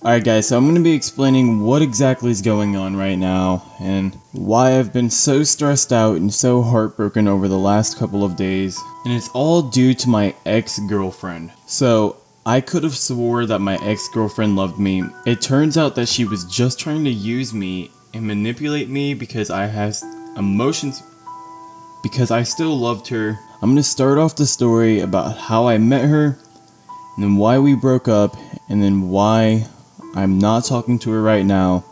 Alright guys, so I'm going to be explaining what exactly is going on right now and why I've been so stressed out and so heartbroken over the last couple of days. And it's all due to my ex-girlfriend. So, I could have swore that my ex-girlfriend loved me. It turns out that she was just trying to use me and manipulate me because I had emotions, because I still loved her. I'm going to start off the story about how I met her, and then why we broke up, and then why I'm not talking to her right now,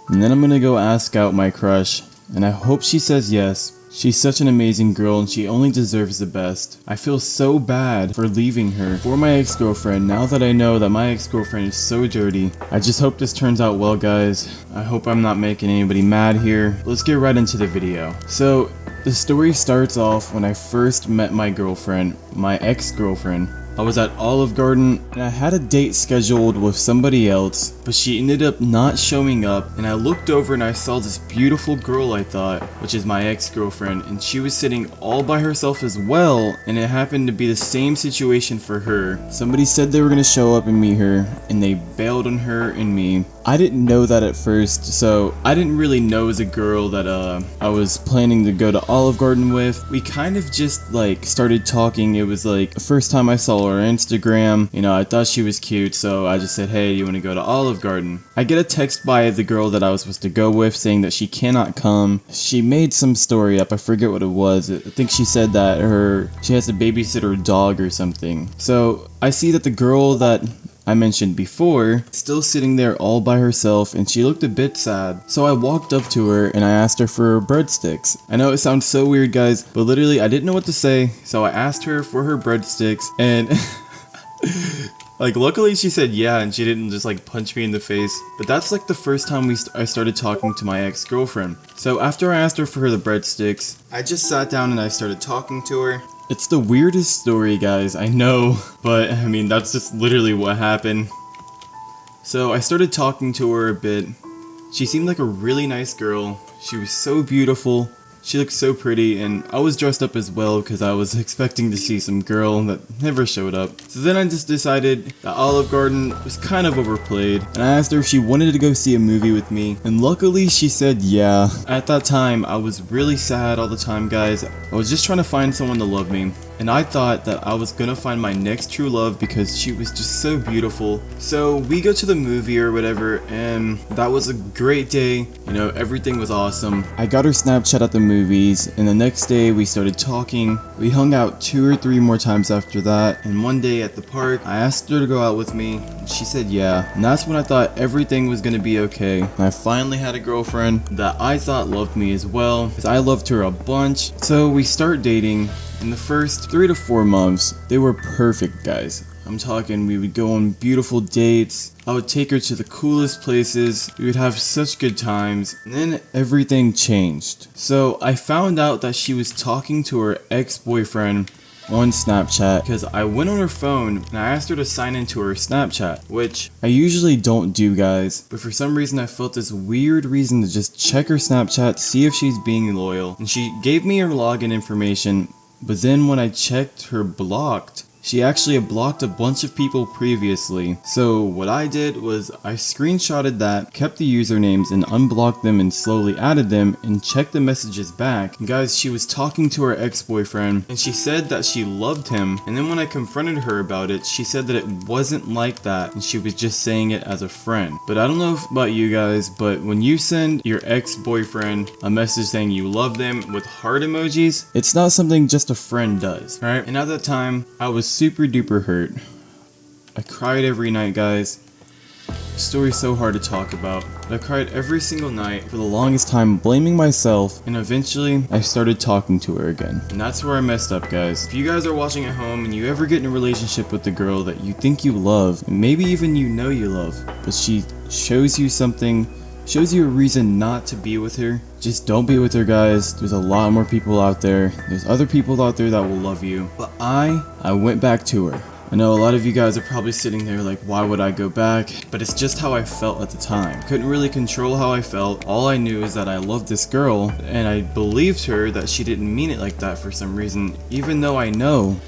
and then I'm gonna go ask out my crush, and I hope she says yes. She's such an amazing girl and she only deserves the best. I feel so bad for leaving her for my ex-girlfriend now that I know that my ex-girlfriend is so dirty. I just hope this turns out well, guys. I hope I'm not making anybody mad here. Let's get right into the video. So, the story starts off when I first met my girlfriend, my ex-girlfriend. I was at Olive Garden and I had a date scheduled with somebody else, but she ended up not showing up, and I looked over and I saw this beautiful girl I thought, which is my ex-girlfriend, and she was sitting all by herself as well, and it happened to be the same situation for her. Somebody said they were gonna show up and meet her, and they bailed on her and me. I didn't know that at first, so I didn't really know as a girl that I was planning to go to Olive Garden with. We kind of just like started talking. It was like the first time I saw her on Instagram. You know, I thought she was cute, so I just said, hey, you want to go to Olive Garden? I get a text by the girl that I was supposed to go with saying that she cannot come. She made some story up, I forget what it was. I think she said that she has to babysit her dog or something. So I see that the girl that I mentioned before, still sitting there all by herself, and she looked a bit sad. So I walked up to her and I asked her for breadsticks. I know it sounds so weird, guys, but literally I didn't know what to say, so I asked her for her breadsticks, and like luckily she said yeah, and she didn't just like punch me in the face. But that's like the first time I started talking to my ex-girlfriend. So after I asked her for the breadsticks, I just sat down and I started talking to her. It's the weirdest story, guys, I know, but I mean, that's just literally what happened. So I started talking to her a bit. She seemed like a really nice girl. She was so beautiful. She looked so pretty, and I was dressed up as well because I was expecting to see some girl that never showed up. So then I just decided that Olive Garden was kind of overplayed, and I asked her if she wanted to go see a movie with me, and luckily she said yeah. At that time, I was really sad all the time, guys. I was just trying to find someone to love me, and I thought that I was gonna find my next true love because she was just so beautiful. So we go to the movie or whatever, and that was a great day. You know, everything was awesome. I got her Snapchat at the movies, and the next day we started talking. We hung out 2 or 3 more times after that, and one day at the park, I asked her to go out with me, and she said yeah. And that's when I thought everything was gonna be okay. And I finally had a girlfriend that I thought loved me as well, because I loved her a bunch. So we start dating. In the first 3 to 4 months, they were perfect, guys. I'm talking, we would go on beautiful dates. I would take her to the coolest places. We would have such good times. And then everything changed. So I found out that she was talking to her ex-boyfriend on Snapchat because I went on her phone and I asked her to sign into her Snapchat, which I usually don't do, guys, but for some reason I felt this weird reason to just check her Snapchat, see if she's being loyal. And she gave me her login information. But then when I checked her blocked, she actually had blocked a bunch of people previously. So what I did was I screenshotted that, kept the usernames and unblocked them and slowly added them and checked the messages back. And guys, she was talking to her ex-boyfriend and she said that she loved him. And then when I confronted her about it, she said that it wasn't like that and she was just saying it as a friend. But I don't know about you guys, but when you send your ex-boyfriend a message saying you love them with heart emojis, it's not something just a friend does, right? And at that time, I was super duper hurt. I cried every night, guys. The story's so hard to talk about. I cried every single night for the longest time, blaming myself, and eventually I started talking to her again. And that's where I messed up, guys. If you guys are watching at home and you ever get in a relationship with the girl that you think you love, and maybe even you know you love, but she shows you something, shows you a reason not to be with her, just don't be with her, guys. There's a lot more people out there. There's other people out there that will love you. But I went back to her. I know a lot of you guys are probably sitting there like, why would I go back? But it's just how I felt at the time. Couldn't really control how I felt. All I knew is that I loved this girl, and I believed her that she didn't mean it like that for some reason, even though I know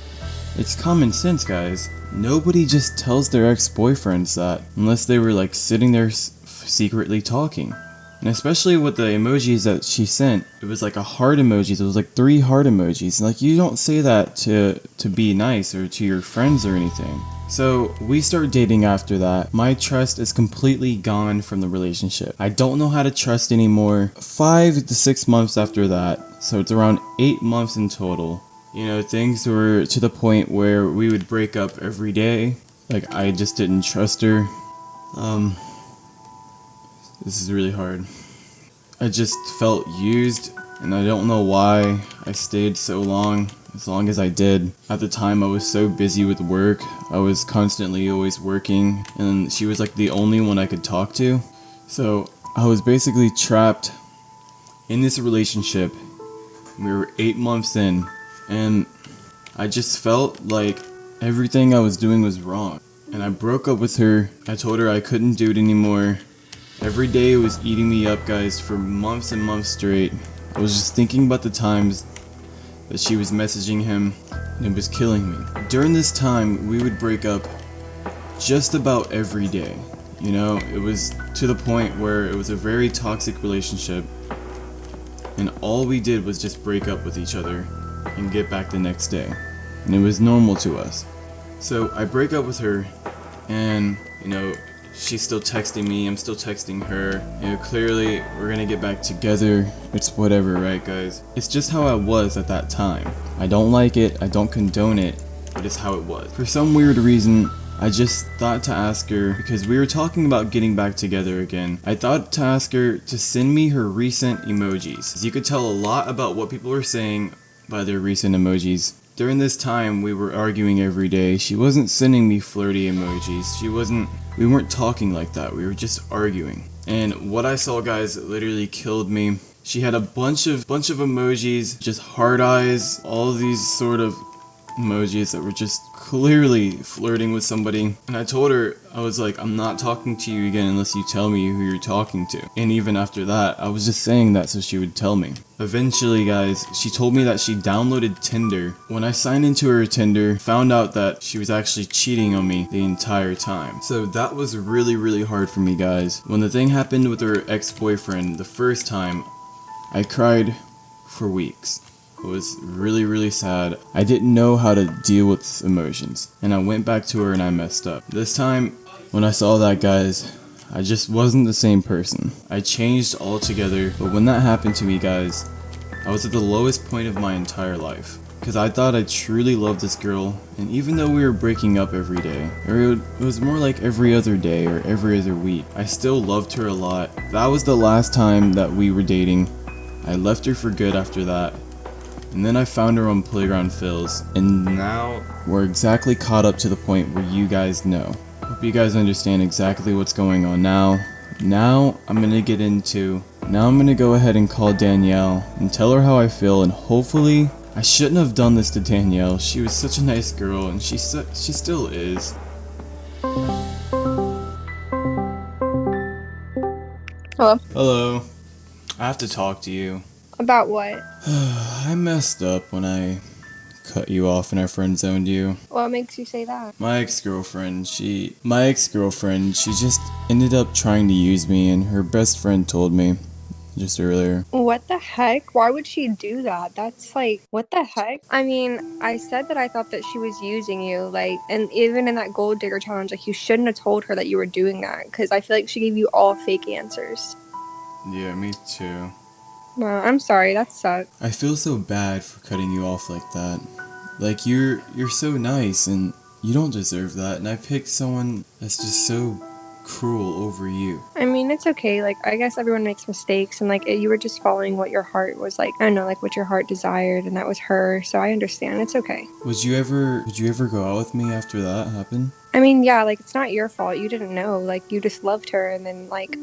it's common sense, guys. Nobody just tells their ex-boyfriends that unless they were like sitting there secretly talking. And especially with the emojis that she sent, it was like a heart emoji. It was like 3 heart emojis. And like, you don't say that to be nice or to your friends or anything. So we start dating after that. My trust is completely gone from the relationship. I don't know how to trust anymore. 5 to 6 months after that, so it's around 8 months in total. You know, things were to the point where we would break up every day. Like, I just didn't trust her. This is really hard. I just felt used, and I don't know why I stayed so long as I did. At the time, I was so busy with work. I was constantly always working, and she was like the only one I could talk to. So I was basically trapped in this relationship. We were 8 months in, and I just felt like everything I was doing was wrong. And I broke up with her. I told her I couldn't do it anymore. Every day it was eating me up, guys, for months and months straight. I was just thinking about the times that she was messaging him, and it was killing me. During this time, we would break up just about every day. You know, it was to the point where it was a very toxic relationship, and all we did was just break up with each other and get back the next day. And it was normal to us. So I break up with her, and, you know, she's still texting me, I'm still texting her. You know, clearly we're gonna get back together. It's whatever, right, guys? It's just how I was at that time. I don't like it, I don't condone it, but it's how it was. For some weird reason, I just thought to ask her, because we were talking about getting back together again, I thought to ask her to send me her recent emojis. As you could tell a lot about what people were saying by their recent emojis. During this time, we were arguing every day. She wasn't sending me flirty emojis. We weren't talking like that. We were just arguing. And what I saw, guys, literally killed me. She had a bunch of emojis, just heart eyes, all these sort of emojis that were just clearly flirting with somebody. And I told her, I was like, I'm not talking to you again unless you tell me who you're talking to. And even after that, I was just saying that so she would tell me. Eventually, guys, she told me that she downloaded Tinder. When I signed into her Tinder, found out that she was actually cheating on me the entire time. So that was really, really hard for me, guys. When the thing happened with her ex-boyfriend the first time, I cried for weeks. It was really, really sad. I didn't know how to deal with emotions, and I went back to her and I messed up. This time, when I saw that, guys, I just wasn't the same person. I changed altogether, but when that happened to me, guys, I was at the lowest point of my entire life. Because I thought I truly loved this girl, and even though we were breaking up every day, or it was more like every other day or every other week, I still loved her a lot. That was the last time that we were dating. I left her for good after that. And then I found her on Playground Fills, and now we're exactly caught up to the point where you guys know. Hope you guys understand exactly what's going on now. Now I'm gonna go ahead and call Danielle and tell her how I feel, and hopefully, I shouldn't have done this to Danielle. She was such a nice girl, and she still is. Hello. Hello. I have to talk to you. About what? I messed up when I cut you off and I friend zoned you. What makes you say that? My ex-girlfriend, she just ended up trying to use me, and her best friend told me just earlier. What the heck? Why would she do that? That's like, what the heck? I mean, I said that I thought that she was using you, like, and even in that gold digger challenge, like, you shouldn't have told her that you were doing that, because I feel like she gave you all fake answers. Yeah, me too. Well, I'm sorry, that sucked. I feel so bad for cutting you off like that. Like, you're so nice, and you don't deserve that, and I picked someone that's just so cruel over you. I mean, it's okay, like, I guess everyone makes mistakes, and, like, you were just following what your heart was, like, I don't know, like, what your heart desired, and that was her, so I understand, it's okay. Would you ever go out with me after that happened? I mean, yeah, like, it's not your fault, you didn't know, like, you just loved her, and then, like,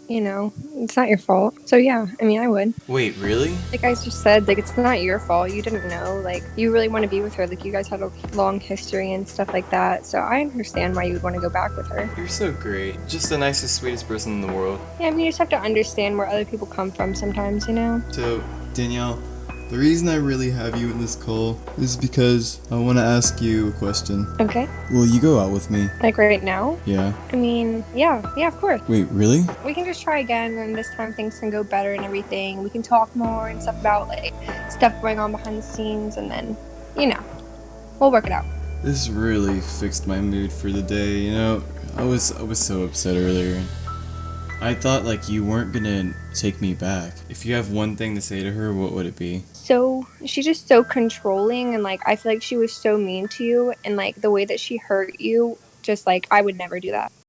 you know, it's not your fault. So yeah, I mean, I would. Wait, really? Like I just said, like, it's not your fault. You didn't know. Like, you really want to be with her. Like, you guys had a long history and stuff like that. So I understand why you would want to go back with her. You're so great. Just the nicest, sweetest person in the world. Yeah, I mean, you just have to understand where other people come from sometimes, you know? So, Danielle, The reason I really have you in this call is because I want to ask you a question. Okay. Will you go out with me? Like right now? Yeah. I mean, yeah, of course. Wait, really? We can just try again, and this time things can go better and everything. We can talk more and stuff about like stuff going on behind the scenes, and then, we'll work it out. This really fixed my mood for the day, you know? I was so upset earlier. I thought like you weren't gonna take me back. If you have one thing to say to her, what would it be? So she's just so controlling, and like I feel like she was so mean to you, and like the way that she hurt you, just like I would never do that.